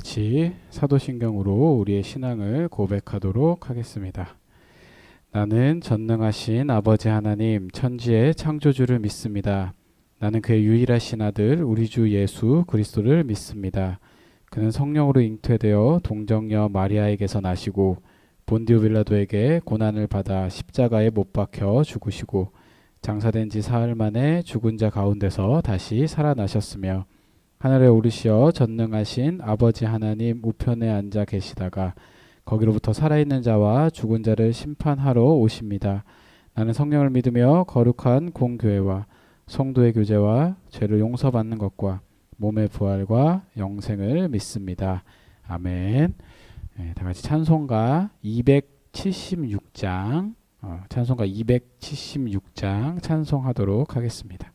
같이 사도신경으로 우리의 신앙을 고백하도록 하겠습니다. 나는 전능하신 아버지 하나님 천지의 창조주를 믿습니다. 나는 그의 유일하신 아들 우리 주 예수 그리스도를 믿습니다. 그는 성령으로 잉태되어 동정녀 마리아에게서 나시고 본디오 빌라도에게 고난을 받아 십자가에 못 박혀 죽으시고 장사된 지 사흘 만에 죽은 자 가운데서 다시 살아나셨으며 하늘에 오르시어 전능하신 아버지 하나님 우편에 앉아 계시다가 거기로부터 살아있는 자와 죽은 자를 심판하러 오십니다. 나는 성령을 믿으며 거룩한 공교회와 성도의 교제와 죄를 용서받는 것과 몸의 부활과 영생을 믿습니다. 아멘. 네, 다 같이 찬송가 276장 찬송가 276장 찬송하도록 하겠습니다.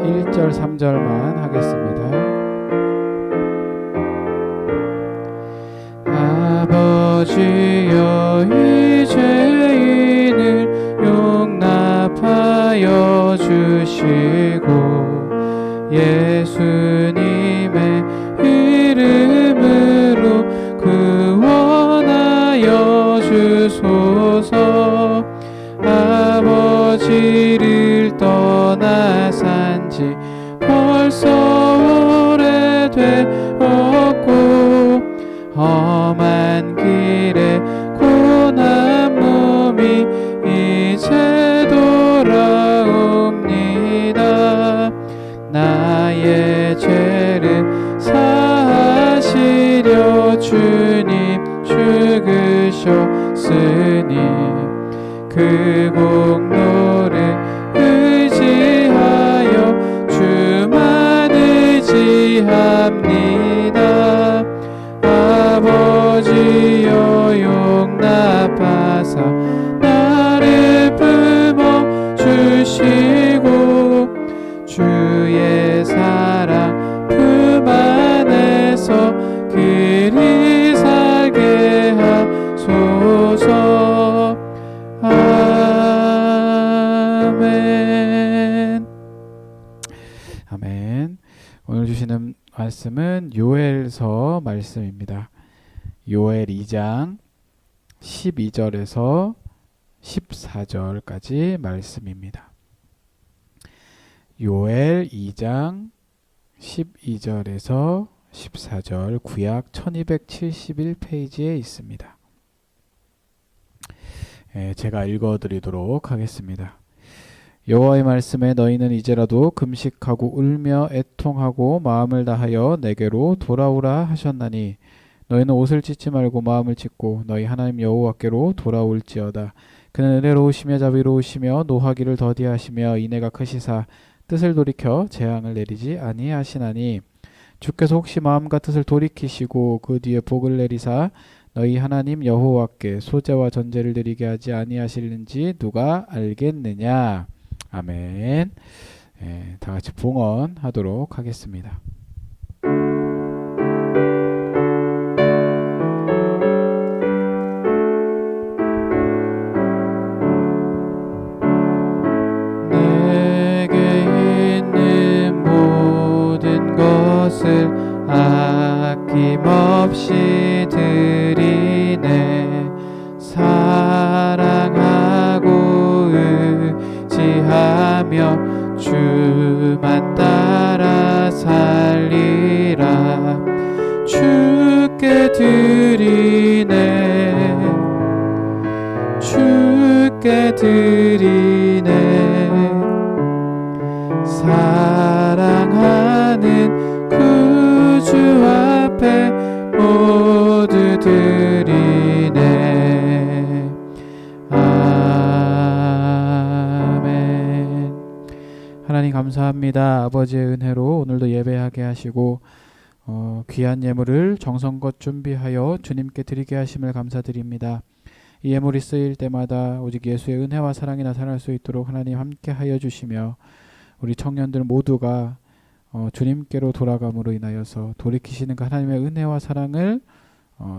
(1절) (3절만) 하겠습니다. 아버지여 이 죄인을 용납하여 주시고 예수님의 이름으로 구원하여 주소서. 아버지를 떠나 산지 벌써 오래되었고 험한 길에 고난 몸이 이제 돌아옵니다. 나의 죄를 사하시려 주님 죽으셨으니 그 공로를 의지하여 주만 의지합니다. 아버지여 용납하사 나를 품어주시고 주의 사랑 품 안에서 그리 살게 하소서. 아멘. 아멘. 오늘 주시는 말씀은 요엘서 말씀입니다. 요엘 2장 12절에서 14절까지 말씀입니다. 요엘 2장 12절에서 14절 구약 1271페이지에 있습니다. 제가 읽어드리도록 하겠습니다. 여호와의 말씀에 너희는 이제라도 금식하고 울며 애통하고 마음을 다하여 내게로 돌아오라 하셨나니 너희는 옷을 찢지 말고 마음을 찢고 너희 하나님 여호와께로 돌아올지어다. 그는 은혜로우시며 자비로우시며 노하기를 더디하시며 인애가 크시사 뜻을 돌이켜 재앙을 내리지 아니하시나니 주께서 혹시 마음과 뜻을 돌이키시고 그 뒤에 복을 내리사 너희 하나님 여호와께 소제와 전제를 드리게 하지 아니하실는지 누가 알겠느냐. 아멘. 다 같이 봉헌하도록 하겠습니다. 내게 있는 모든 것을 아낌없이 드리네. 사랑하고 의지하며 주만 따라 살리라. 주께 드리네. 주께 드리네. 사랑하는 구주 앞에 모두 드리네. 아멘. 하나님 감사합니다. 아버지의 은혜로 오늘도 예배하게 하시고 귀한 예물을 정성껏 준비하여 주님께 드리게 하심을 감사드립니다. 이 예물이 쓰일 때마다 오직 예수의 은혜와 사랑이 나타날 수 있도록 하나님 함께 하여 주시며 우리 청년들 모두가 주님께로 돌아감으로 인하여서 돌이키시는 그 하나님의 은혜와 사랑을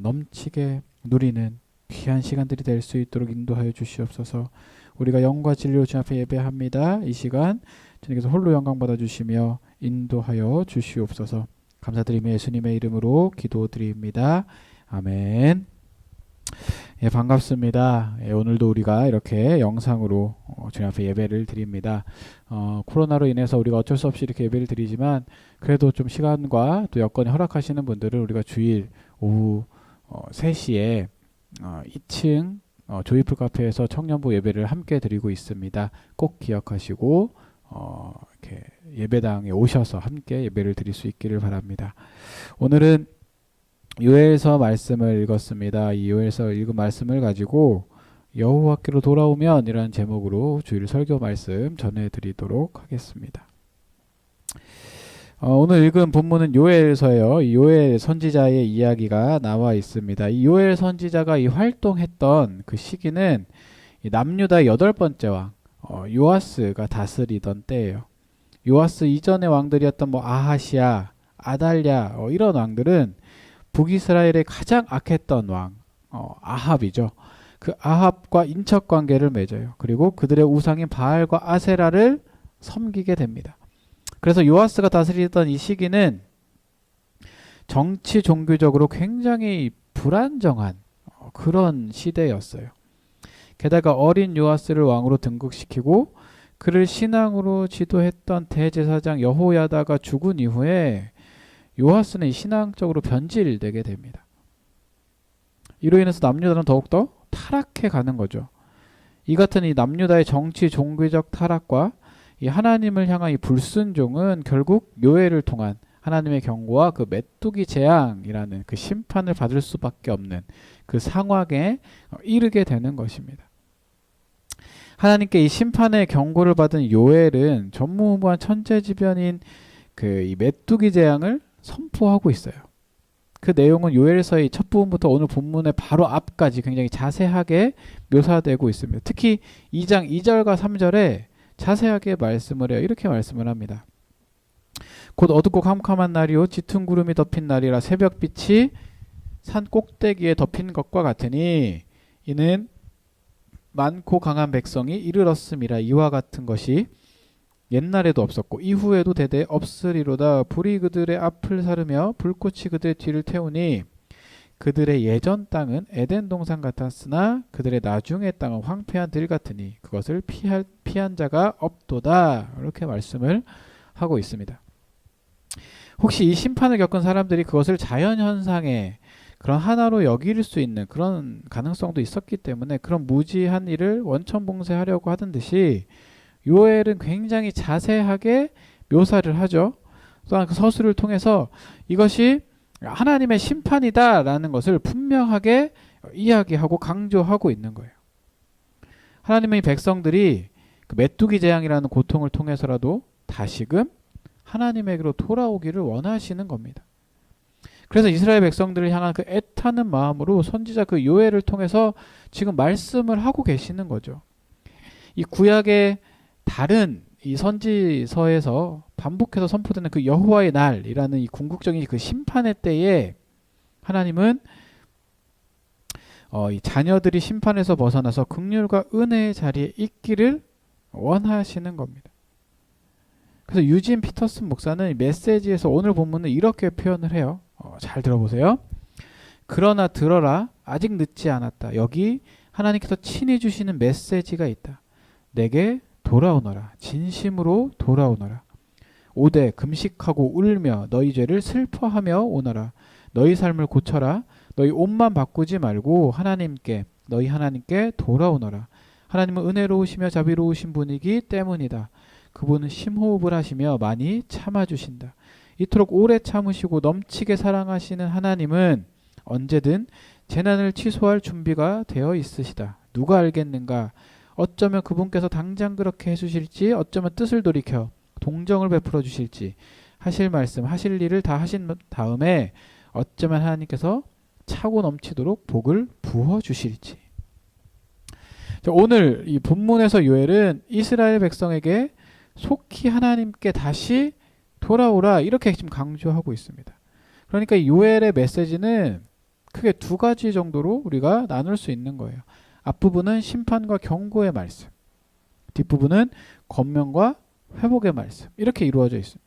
넘치게 누리는 귀한 시간들이 될 수 있도록 인도하여 주시옵소서. 우리가 영과 진리로 주 앞에 예배합니다. 이 시간 주님께서 홀로 영광 받아주시며 인도하여 주시옵소서. 감사드리며 예수님의 이름으로 기도드립니다. 아멘. 예, 반갑습니다. 예, 오늘도 우리가 이렇게 영상으로 주님 앞에 예배를 드립니다. 코로나로 인해서 우리가 어쩔 수 없이 이렇게 예배를 드리지만 그래도 좀 시간과 또 여건이 허락하시는 분들은 우리가 주일 오후 3시에 2층 조이풀 카페에서 청년부 예배를 함께 드리고 있습니다. 꼭 기억하시고 이렇게 예배당에 오셔서 함께 예배를 드릴 수 있기를 바랍니다. 오늘은 요엘서 말씀을 읽었습니다. 이 요엘서 읽은 말씀을 가지고 여호와께로 돌아오면 이라는 제목으로 주일 설교 말씀 전해드리도록 하겠습니다. 오늘 읽은 본문은 요엘서예요. 이 요엘 선지자의 이야기가 나와 있습니다. 이 요엘 선지자가 이 활동했던 그 시기는 이 남유다의 8번째 왕 요아스가 다스리던 때예요. 요아스 이전의 왕들이었던 아하시아, 아달랴 이런 왕들은 북이스라엘의 가장 악했던 왕 아합이죠. 그 아합과 인척 관계를 맺어요. 그리고 그들의 우상인 바알과 아세라를 섬기게 됩니다. 그래서 요아스가 다스리던 이 시기는 정치 종교적으로 굉장히 불안정한 그런 시대였어요. 게다가 어린 요아스를 왕으로 등극시키고 그를 신앙으로 지도했던 대제사장 여호야다가 죽은 이후에 요아스는 신앙적으로 변질되게 됩니다. 이로 인해서 남유다는 더욱더 타락해 가는 거죠. 이 같은 이 남유다의 정치 종교적 타락과 이 하나님을 향한 이 불순종은 결국 요엘을 통한 하나님의 경고와 그 메뚜기 재앙이라는 그 심판을 받을 수밖에 없는 그 상황에 이르게 되는 것입니다. 하나님께 이 심판의 경고를 받은 요엘은 전무후무한 천재지변인 그 이 메뚜기 재앙을 선포하고 있어요. 그 내용은 요엘서의 첫 부분부터 오늘 본문의 바로 앞까지 굉장히 자세하게 묘사되고 있습니다. 특히 2장 2절과 3절에 자세하게 말씀을 해요. 이렇게 말씀을 합니다. 곧 어둡고 캄캄한 날이요 짙은 구름이 덮인 날이라 새벽빛이 산 꼭대기에 덮인 것과 같으니 이는 많고 강한 백성이 이르렀음이라. 이와 같은 것이 옛날에도 없었고 이후에도 대대 없으리로다. 불이 그들의 앞을 사르며 불꽃이 그들의 뒤를 태우니 그들의 예전 땅은 에덴 동산 같았으나 그들의 나중의 땅은 황폐한 들 같으니 그것을 피한 자가 없도다. 이렇게 말씀을 하고 있습니다. 혹시 이 심판을 겪은 사람들이 그것을 자연현상의 그런 하나로 여길 수 있는 그런 가능성도 있었기 때문에 그런 무지한 일을 원천봉쇄하려고 하던 듯이 요엘은 굉장히 자세하게 묘사를 하죠. 또한 그 서술을 통해서 이것이 하나님의 심판이다라는 것을 분명하게 이야기하고 강조하고 있는 거예요. 하나님의 백성들이 그 메뚜기 재앙이라는 고통을 통해서라도 다시금 하나님에게로 돌아오기를 원하시는 겁니다. 그래서 이스라엘 백성들을 향한 그 애타는 마음으로 선지자 그 요엘을 통해서 지금 말씀을 하고 계시는 거죠. 이 구약의 다른 이 선지서에서 반복해서 선포되는 그 여호와의 날이라는 이 궁극적인 그 심판의 때에 하나님은 이 자녀들이 심판에서 벗어나서 긍휼과 은혜의 자리에 있기를 원하시는 겁니다. 그래서 유진 피터슨 목사는 메시지에서 오늘 본문은 이렇게 표현을 해요. 잘 들어보세요. 그러나 들어라, 아직 늦지 않았다. 여기 하나님께서 친히 주시는 메시지가 있다. 내게 돌아오너라. 진심으로 돌아오너라. 오되 금식하고 울며 너희 죄를 슬퍼하며 오너라. 너희 삶을 고쳐라. 너희 옷만 바꾸지 말고 너희 하나님께 돌아오너라. 하나님은 은혜로우시며 자비로우신 분이기 때문이다. 그분은 심호흡을 하시며 많이 참아주신다. 이토록 오래 참으시고 넘치게 사랑하시는 하나님은 언제든 재난을 취소할 준비가 되어 있으시다. 누가 알겠는가? 어쩌면 그분께서 당장 그렇게 해주실지, 어쩌면 뜻을 돌이켜 동정을 베풀어 주실지, 하실 말씀, 하실 일을 다 하신 다음에 어쩌면 하나님께서 차고 넘치도록 복을 부어 주실지. 오늘 이 본문에서 요엘은 이스라엘 백성에게 속히 하나님께 다시 돌아오라 이렇게 지금 강조하고 있습니다. 그러니까 요엘의 메시지는 크게 두 가지 정도로 우리가 나눌 수 있는 거예요. 앞부분은 심판과 경고의 말씀, 뒷부분은 권면과 회복의 말씀, 이렇게 이루어져 있습니다.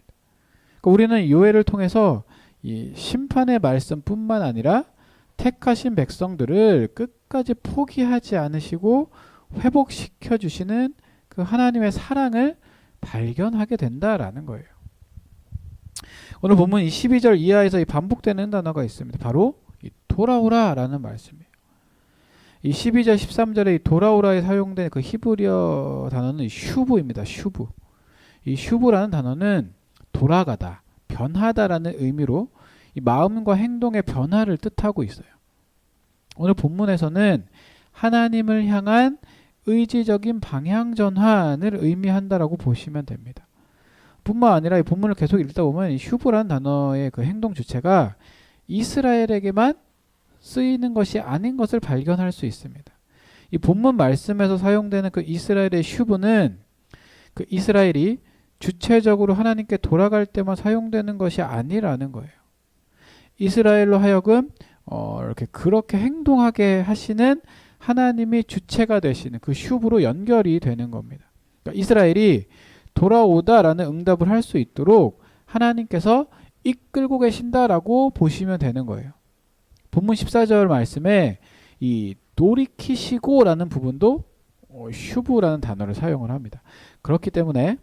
그러니까 우리는 요엘을 통해서 이 심판의 말씀뿐만 아니라 택하신 백성들을 끝까지 포기하지 않으시고 회복시켜 주시는 그 하나님의 사랑을 발견하게 된다라는 거예요. 오늘 본문 이 12절 이하에서 이 반복되는 단어가 있습니다. 바로 이 돌아오라라는 말씀이에요. 이 12절 13절에 이 돌아오라에 사용된 그 히브리어 단어는 슈브입니다. 슈브. 이 슈브라는 단어는 돌아가다, 변하다라는 의미로 이 마음과 행동의 변화를 뜻하고 있어요. 오늘 본문에서는 하나님을 향한 의지적인 방향 전환을 의미한다라고 보시면 됩니다. 뿐만 아니라 이 본문을 계속 읽다 보면 이 슈브라는 단어의 그 행동 주체가 이스라엘에게만 쓰이는 것이 아닌 것을 발견할 수 있습니다. 이 본문 말씀에서 사용되는 그 이스라엘의 슈브는 그 이스라엘이 주체적으로 하나님께 돌아갈 때만 사용되는 것이 아니라는 거예요. 이스라엘로 하여금 이렇게 그렇게 행동하게 하시는 하나님이 주체가 되시는 그 슈브로 연결이 되는 겁니다. 그러니까 이스라엘이 돌아오다라는 응답을 할 수 있도록 하나님께서 이끌고 계신다라고 보시면 되는 거예요. 본문 14절 말씀에 이 돌이키시고라는 부분도 슈브라는 단어를 사용을 합니다. 그렇기 때문에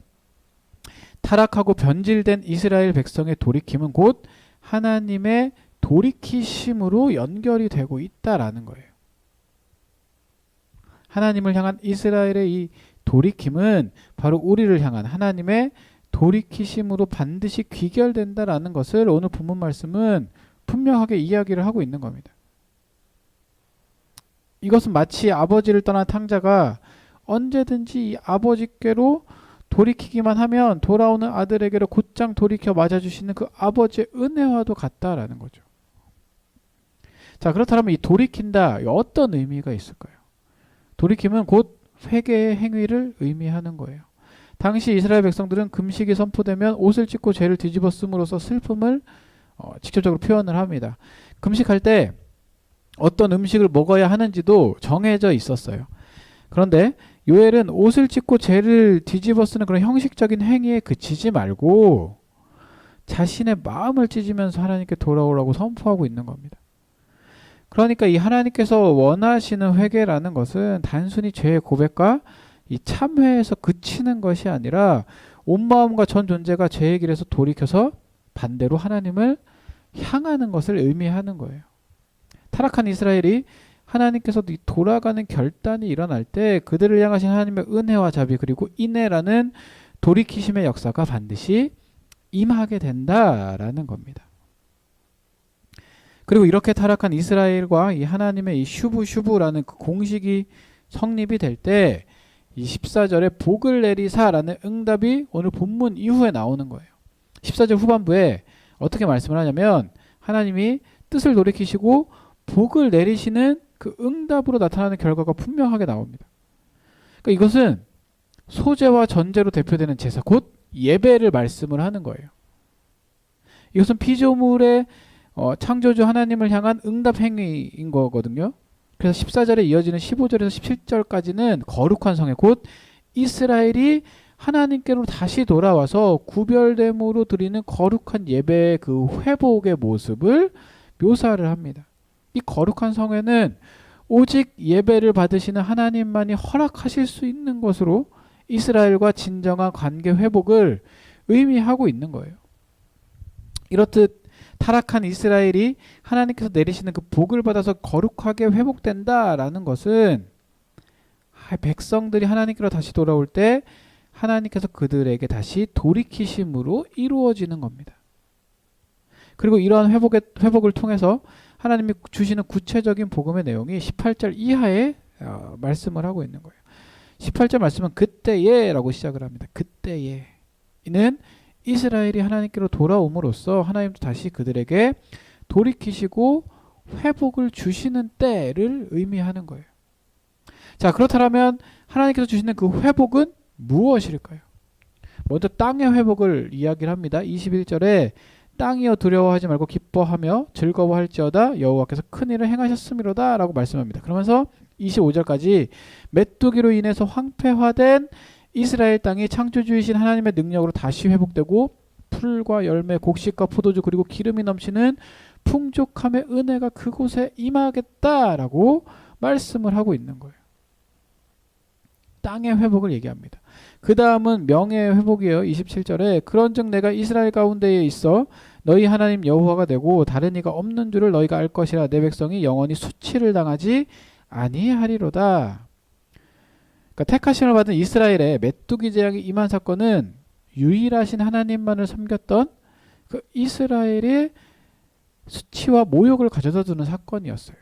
타락하고 변질된 이스라엘 백성의 돌이킴은 곧 하나님의 돌이키심으로 연결이 되고 있다라는 거예요. 하나님을 향한 이스라엘의 이 돌이킴은 바로 우리를 향한 하나님의 돌이키심으로 반드시 귀결된다라는 것을 오늘 본문 말씀은 분명하게 이야기를 하고 있는 겁니다. 이것은 마치 아버지를 떠난 탕자가 언제든지 이 아버지께로 돌이키기만 하면 돌아오는 아들에게로 곧장 돌이켜 맞아주시는 그 아버지의 은혜와도 같다라는 거죠. 자, 그렇다면 이 돌이킨다, 어떤 의미가 있을까요? 돌이킴은 곧 회개의 행위를 의미하는 거예요. 당시 이스라엘 백성들은 금식이 선포되면 옷을 찢고 죄를 뒤집어 쓰므로써 슬픔을 직접적으로 표현을 합니다. 금식할 때 어떤 음식을 먹어야 하는지도 정해져 있었어요. 그런데 요엘은 옷을 찢고 죄를 뒤집어 쓰는 그런 형식적인 행위에 그치지 말고 자신의 마음을 찢으면서 하나님께 돌아오라고 선포하고 있는 겁니다. 그러니까 이 하나님께서 원하시는 회개라는 것은 단순히 죄의 고백과 이 참회에서 그치는 것이 아니라 온 마음과 전 존재가 죄의 길에서 돌이켜서 반대로 하나님을 향하는 것을 의미하는 거예요. 타락한 이스라엘이 하나님께서 돌아가는 결단이 일어날 때 그들을 향하신 하나님의 은혜와 자비 그리고 인애라는 돌이키심의 역사가 반드시 임하게 된다라는 겁니다. 그리고 이렇게 타락한 이스라엘과 이 하나님의 이 슈브라는 그 공식이 성립이 될 때 이 14절에 복을 내리사라는 응답이 오늘 본문 이후에 나오는 거예요. 14절 후반부에 어떻게 말씀을 하냐면 하나님이 뜻을 돌이키시고 복을 내리시는 그 응답으로 나타나는 결과가 분명하게 나옵니다. 그러니까 이것은 소제와 전제로 대표되는 제사, 곧 예배를 말씀을 하는 거예요. 이것은 피조물의 창조주 하나님을 향한 응답 행위인 거거든요. 그래서 14절에 이어지는 15절에서 17절까지는 거룩한 성회, 곧 이스라엘이 하나님께로 다시 돌아와서 구별됨으로 드리는 거룩한 예배의 그 회복의 모습을 묘사를 합니다. 이 거룩한 성회는 오직 예배를 받으시는 하나님만이 허락하실 수 있는 것으로 이스라엘과 진정한 관계 회복을 의미하고 있는 거예요. 이렇듯 타락한 이스라엘이 하나님께서 내리시는 그 복을 받아서 거룩하게 회복된다라는 것은 백성들이 하나님께로 다시 돌아올 때 하나님께서 그들에게 다시 돌이키심으로 이루어지는 겁니다. 그리고 이러한 회복을 통해서 하나님이 주시는 구체적인 복음의 내용이 18절 이하에 말씀을 하고 있는 거예요. 18절 말씀은 그때에 라고 시작을 합니다. 그때에. 이는 이스라엘이 하나님께로 돌아옴으로써 하나님도 다시 그들에게 돌이키시고 회복을 주시는 때를 의미하는 거예요. 자, 그렇다면 하나님께서 주시는 그 회복은 무엇일까요? 먼저 땅의 회복을 이야기를 합니다. 21절에 땅이여 두려워하지 말고 기뻐하며 즐거워할지어다 여호와께서 큰 일을 행하셨음이로다 라고 말씀합니다. 그러면서 25절까지 메뚜기로 인해서 황폐화된 이스라엘 땅이 창조주이신 하나님의 능력으로 다시 회복되고 풀과 열매, 곡식과 포도주 그리고 기름이 넘치는 풍족함의 은혜가 그곳에 임하겠다라고 말씀을 하고 있는 거예요. 땅의 회복을 얘기합니다. 그 다음은 명예의 회복이에요. 27절에 그런즉 내가 이스라엘 가운데에 있어 너희 하나님 여호와가 되고 다른 이가 없는 줄을 너희가 알 것이라 내 백성이 영원히 수치를 당하지 아니하리로다. 그러니까 택하심을 받은 이스라엘의 메뚜기 재앙이 임한 사건은 유일하신 하나님만을 섬겼던 그 이스라엘의 수치와 모욕을 가져다 주는 사건이었어요.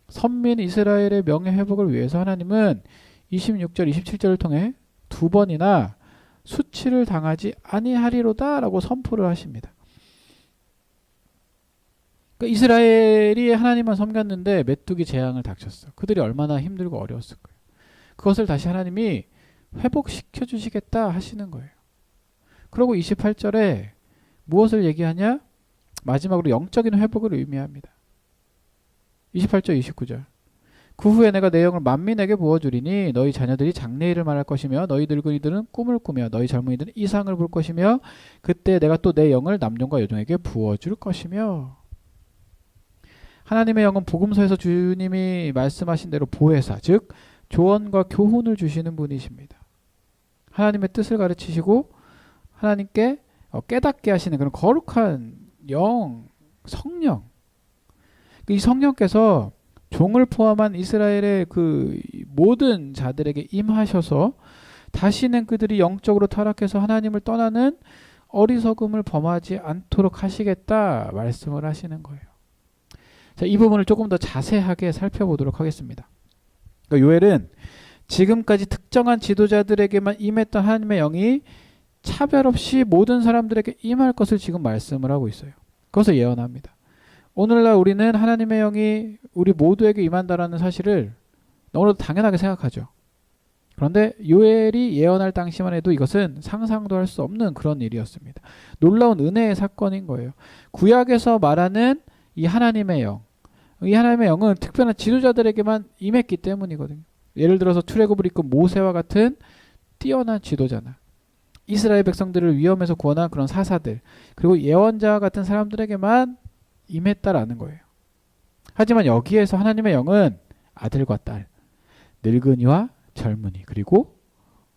선민 이스라엘의 명예 회복을 위해서 하나님은 26절, 27절을 통해 두 번이나 수치를 당하지 아니하리로다 라고 선포를 하십니다. 그러니까 이스라엘이 하나님만 섬겼는데 메뚜기 재앙을 닥쳤어. 그들이 얼마나 힘들고 어려웠을 거예요. 그것을 다시 하나님이 회복시켜 주시겠다 하시는 거예요. 그리고 28절에 무엇을 얘기하냐? 마지막으로 영적인 회복을 의미합니다. 28절 29절 그 후에 내가 내 영을 만민에게 부어주리니 너희 자녀들이 장래일을 말할 것이며 너희 늙은이들은 꿈을 꾸며 너희 젊은이들은 이상을 볼 것이며 그때 내가 또 내 영을 남종과 여종에게 부어줄 것이며. 하나님의 영은 복음서에서 주님이 말씀하신 대로 보혜사 즉 조언과 교훈을 주시는 분이십니다. 하나님의 뜻을 가르치시고 하나님께 깨닫게 하시는 그런 거룩한 영, 성령. 이 성령께서 종을 포함한 이스라엘의 그 모든 자들에게 임하셔서 다시는 그들이 영적으로 타락해서 하나님을 떠나는 어리석음을 범하지 않도록 하시겠다 말씀을 하시는 거예요. 자, 이 부분을 조금 더 자세하게 살펴보도록 하겠습니다. 그러니까 요엘은 지금까지 특정한 지도자들에게만 임했던 하나님의 영이 차별 없이 모든 사람들에게 임할 것을 지금 말씀을 하고 있어요. 그것을 예언합니다. 오늘날 우리는 하나님의 영이 우리 모두에게 임한다라는 사실을 너무나도 당연하게 생각하죠. 그런데 요엘이 예언할 당시만 해도 이것은 상상도 할 수 없는 그런 일이었습니다. 놀라운 은혜의 사건인 거예요. 구약에서 말하는 이 하나님의 영, 이 하나님의 영은 특별한 지도자들에게만 임했기 때문이거든요. 예를 들어서 출애굽을 이끈 모세와 같은 뛰어난 지도자나 이스라엘 백성들을 위험에서 구원한 그런 사사들 그리고 예언자와 같은 사람들에게만 임했다라는 거예요. 하지만 여기에서 하나님의 영은 아들과 딸, 늙은이와 젊은이 그리고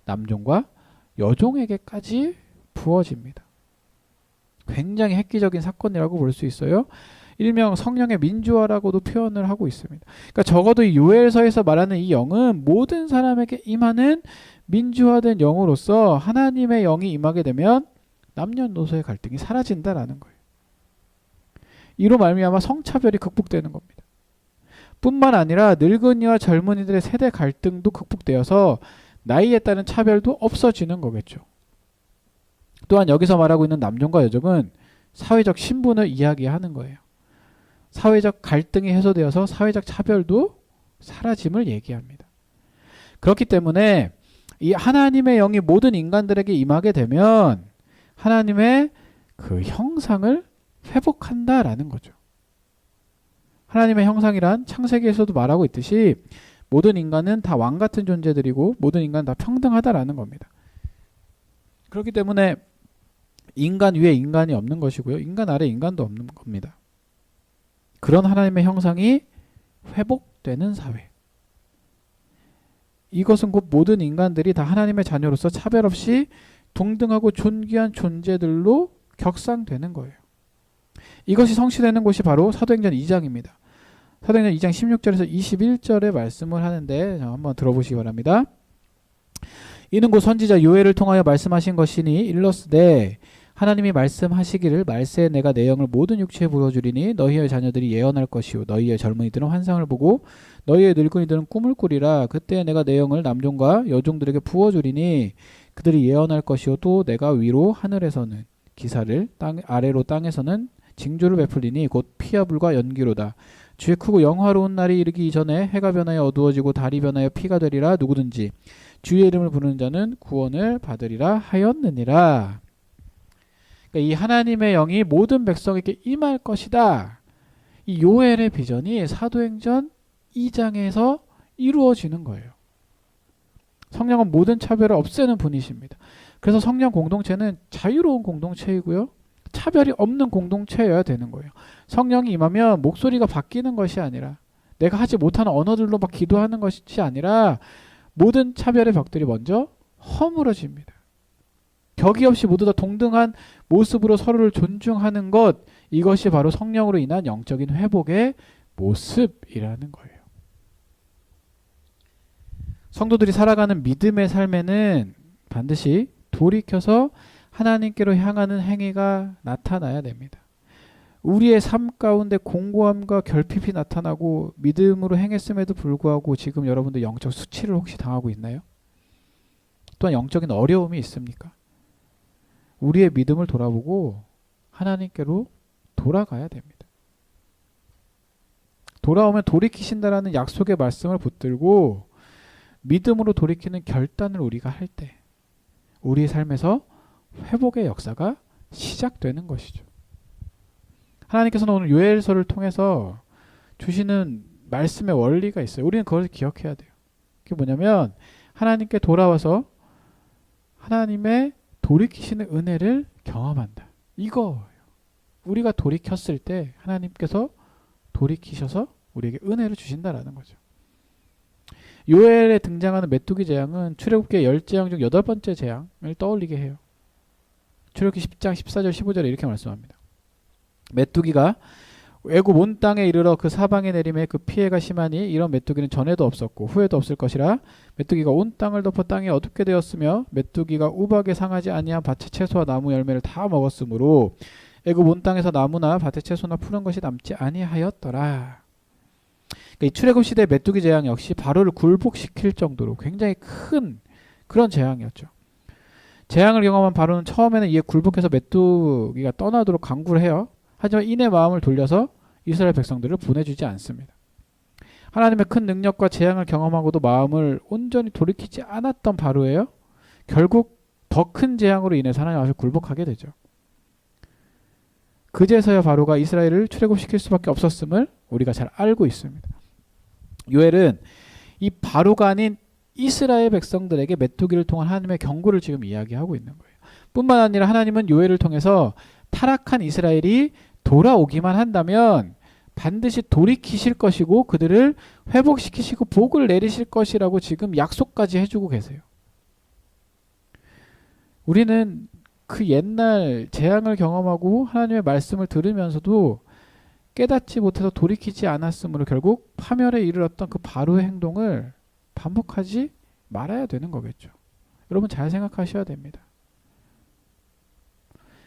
남종과 여종에게까지 부어집니다. 굉장히 획기적인 사건이라고 볼 수 있어요. 일명 성령의 민주화라고도 표현을 하고 있습니다. 그러니까 적어도 이 요엘서에서 말하는 이 영은 모든 사람에게 임하는 민주화된 영으로서 하나님의 영이 임하게 되면 남녀노소의 갈등이 사라진다라는 거예요. 이로 말미암아 성차별이 극복되는 겁니다. 뿐만 아니라 늙은이와 젊은이들의 세대 갈등도 극복되어서 나이에 따른 차별도 없어지는 거겠죠. 또한 여기서 말하고 있는 남종과 여종은 사회적 신분을 이야기하는 거예요. 사회적 갈등이 해소되어서 사회적 차별도 사라짐을 얘기합니다. 그렇기 때문에 이 하나님의 영이 모든 인간들에게 임하게 되면 하나님의 그 형상을 회복한다라는 거죠. 하나님의 형상이란 창세기에서도 말하고 있듯이 모든 인간은 다 왕 같은 존재들이고 모든 인간은 다 평등하다라는 겁니다. 그렇기 때문에 인간 위에 인간이 없는 것이고요. 인간 아래 인간도 없는 겁니다. 그런 하나님의 형상이 회복되는 사회. 이것은 곧 모든 인간들이 다 하나님의 자녀로서 차별 없이 동등하고 존귀한 존재들로 격상되는 거예요. 이것이 성취되는 곳이 바로 사도행전 2장입니다. 사도행전 2장 16절에서 21절의 말씀을 하는데 한번 들어보시기 바랍니다. 이는 곧 선지자 요엘을 통하여 말씀하신 것이니 일러스되 하나님이 말씀하시기를 말세에 내가 내 영을 모든 육체에 부어주리니 너희의 자녀들이 예언할 것이요 너희의 젊은이들은 환상을 보고 너희의 늙은이들은 꿈을 꾸리라. 그때 내가 내 영을 남종과 여종들에게 부어주리니 그들이 예언할 것이요 또 내가 위로 하늘에서는 기사를 아래로 땅에서는 징조를 베풀리니 곧 피와 불과 연기로다. 주의 크고 영화로운 날이 이르기 이전에 해가 변하여 어두워지고 달이 변하여 피가 되리라. 누구든지 주의 이름을 부르는 자는 구원을 받으리라 하였느니라. 그러니까 이 하나님의 영이 모든 백성에게 임할 것이다. 이 요엘의 비전이 사도행전 2장에서 이루어지는 거예요. 성령은 모든 차별을 없애는 분이십니다. 그래서 성령 공동체는 자유로운 공동체이고요. 차별이 없는 공동체여야 되는 거예요. 성령이 임하면 목소리가 바뀌는 것이 아니라 내가 하지 못하는 언어들로 막 기도하는 것이 아니라 모든 차별의 벽들이 먼저 허물어집니다. 격이 없이 모두 다 동등한 모습으로 서로를 존중하는 것, 이것이 바로 성령으로 인한 영적인 회복의 모습이라는 거예요. 성도들이 살아가는 믿음의 삶에는 반드시 돌이켜서 하나님께로 향하는 행위가 나타나야 됩니다. 우리의 삶 가운데 공고함과 결핍이 나타나고 믿음으로 행했음에도 불구하고 지금 여러분들 영적 수치를 혹시 당하고 있나요? 또한 영적인 어려움이 있습니까? 우리의 믿음을 돌아보고 하나님께로 돌아가야 됩니다. 돌아오면 돌이키신다라는 약속의 말씀을 붙들고 믿음으로 돌이키는 결단을 우리가 할 때 우리의 삶에서 회복의 역사가 시작되는 것이죠. 하나님께서는 오늘 요엘서를 통해서 주시는 말씀의 원리가 있어요. 우리는 그걸 기억해야 돼요. 그게 뭐냐면 하나님께 돌아와서 하나님의 돌이키시는 은혜를 경험한다. 이거예요. 우리가 돌이켰을 때 하나님께서 돌이키셔서 우리에게 은혜를 주신다라는 거죠. 요엘에 등장하는 메뚜기 재앙은 출애굽기의 10재앙 중 8번째 재앙을 떠올리게 해요. 출애굽기 10장 14절 15절에 이렇게 말씀합니다. 메뚜기가 애굽 온 땅에 이르러 그 사방에 내림에 그 피해가 심하니 이런 메뚜기는 전에도 없었고 후에도 없을 것이라. 메뚜기가 온 땅을 덮어 땅이 어둡게 되었으며 메뚜기가 우박에 상하지 아니한 밭의 채소와 나무 열매를 다 먹었으므로 애굽 온 땅에서 나무나 밭의 채소나 푸른 것이 남지 아니하였더라. 그러니까 이 출애굽 시대 메뚜기 재앙 역시 바로를 굴복시킬 정도로 굉장히 큰 그런 재앙이었죠. 재앙을 경험한 바로는 처음에는 이에 굴복해서 메뚜기가 떠나도록 강구를 해요. 하지만 이내 마음을 돌려서 이스라엘 백성들을 보내주지 않습니다. 하나님의 큰 능력과 재앙을 경험하고도 마음을 온전히 돌이키지 않았던 바로예요. 결국 더 큰 재앙으로 인해서 하나님 앞에 굴복하게 되죠. 그제서야 바로가 이스라엘을 출애굽시킬 수밖에 없었음을 우리가 잘 알고 있습니다. 요엘은 이 바로가 아닌 이스라엘 백성들에게 메뚜기를 통한 하나님의 경고를 지금 이야기하고 있는 거예요. 뿐만 아니라 하나님은 요엘을 통해서 타락한 이스라엘이 돌아오기만 한다면 반드시 돌이키실 것이고 그들을 회복시키시고 복을 내리실 것이라고 지금 약속까지 해주고 계세요. 우리는 그 옛날 재앙을 경험하고 하나님의 말씀을 들으면서도 깨닫지 못해서 돌이키지 않았으므로 결국 파멸에 이르렀던 그 바로의 행동을 반복하지 말아야 되는 거겠죠. 여러분 잘 생각하셔야 됩니다.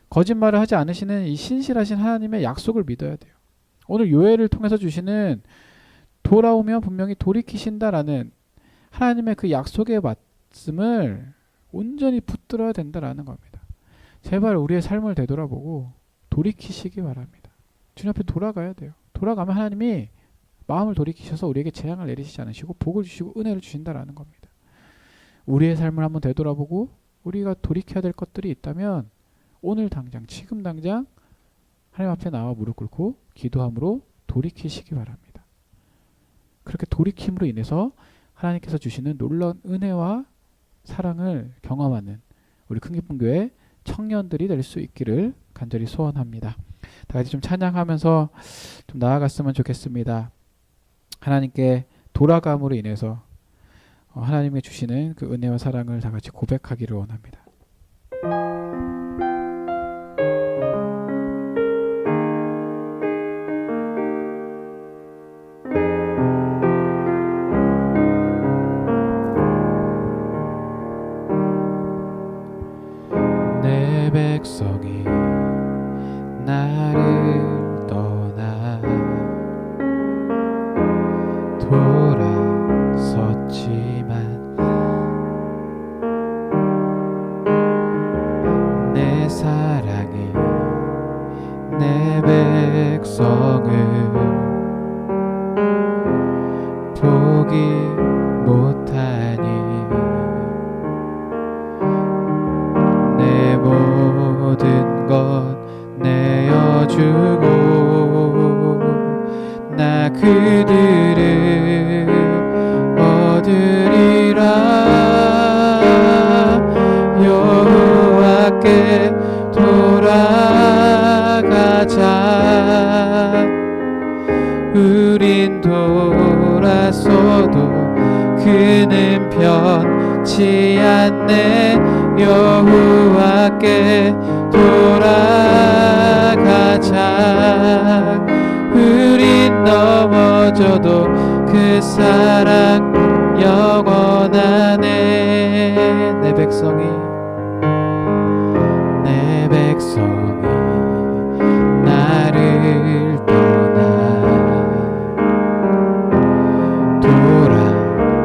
거짓말을 하지 않으시는 이 신실하신 하나님의 약속을 믿어야 돼요. 오늘 요엘을 통해서 주시는 돌아오면 분명히 돌이키신다라는 하나님의 그 약속의 말씀을 온전히 붙들어야 된다라는 겁니다. 제발 우리의 삶을 되돌아보고 돌이키시기 바랍니다. 주님 앞에 돌아가야 돼요. 돌아가면 하나님이 마음을 돌이키셔서 우리에게 재앙을 내리시지 않으시고 복을 주시고 은혜를 주신다라는 겁니다. 우리의 삶을 한번 되돌아보고 우리가 돌이켜야 될 것들이 있다면 오늘 당장 지금 당장 하나님 앞에 나와 무릎 꿇고 기도함으로 돌이키시기 바랍니다. 그렇게 돌이킴으로 인해서 하나님께서 주시는 놀라운 은혜와 사랑을 경험하는 우리 큰기쁨교회 청년들이 될 수 있기를 간절히 소원합니다. 다 같이 좀 찬양하면서 좀 나아갔으면 좋겠습니다. 하나님께 돌아감으로 인해서 하나님이 주시는 그 은혜와 사랑을 다 같이 고백하기를 원합니다. 내 백성이 나를 떠나 돌아섰지만 내 사랑이 내 백성을 포기 못하니 내 모든 것 내어주고 나 그들을 얻으리라. 여호와께 돌아가자. 우린 돌아서도 그는 변치 않네. 여호와께 돌아가자. 우린 넘어져도 그 사랑 영원하네. 내 백성이 나를 떠나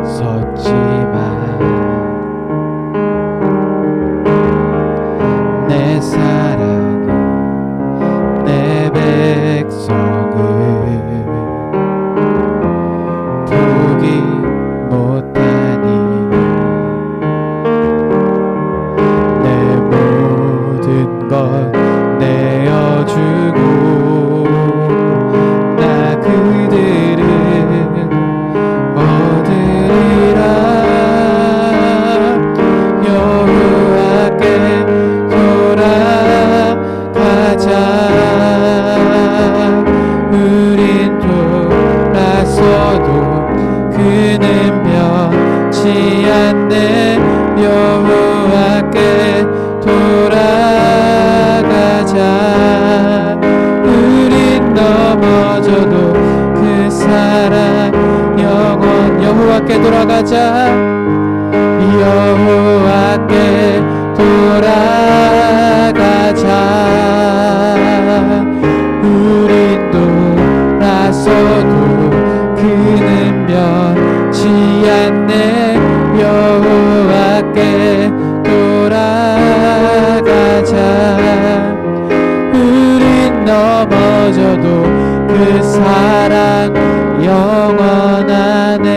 돌아섰지만 내 사랑이 내 백성을 포기 못하니 내 모든 것 내어주고 나 그들을 얻으리라. 여호와께 돌아가자. 우린 돌아서도 그는 변치 않네. 여호와께 돌아가자. 우린 넘어져도 그 사랑 영원. 여호와께 돌아가자. 여호와께 돌아가자. 우린 돌아서도 그는 변치 않네. 여호와께 돌아가자. 우린 넘어져도 그 사랑 영원하네.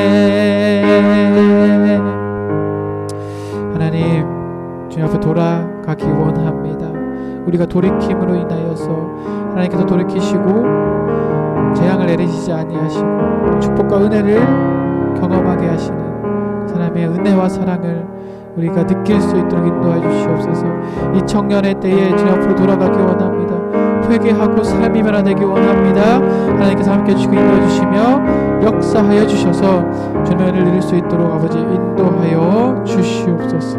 하나님, 주님 앞에 돌아가기 원합니다. 우리가 돌이킴으로 인하여서 하나님께서 돌이키시고 재앙을 내리시지 아니하시고 축복과 은혜를 경험하게 하시는 하나님의 은혜와 사랑을 우리가 느낄 수 있도록 인도해 주시옵소서. 이 청년의 때에 주님 앞으로 돌아가기 원합니다. 회개하고 삶이 변화되기 원합니다. 하나님께서 함께 해주시고 인도해 주시며 역사하여 주셔서 주님의 은혜를 누릴 수 있도록 아버지 인도하여 주시옵소서.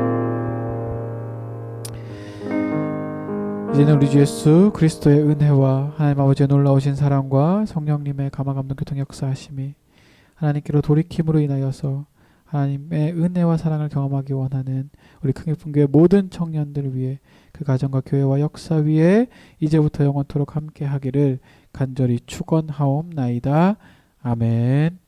이제는 우리 주 예수 그리스도의 은혜와 하나님 아버지의 놀라우신 사랑과 성령님의 감화감동 교통 역사하심이 하나님께로 돌이킴으로 인하여서 하나님의 은혜와 사랑을 경험하기 원하는 우리 큰길분교회 모든 청년들을 위해 그 가정과 교회와 역사 위에 이제부터 영원토록 함께 하기를 간절히 축원하옵나이다. 아멘.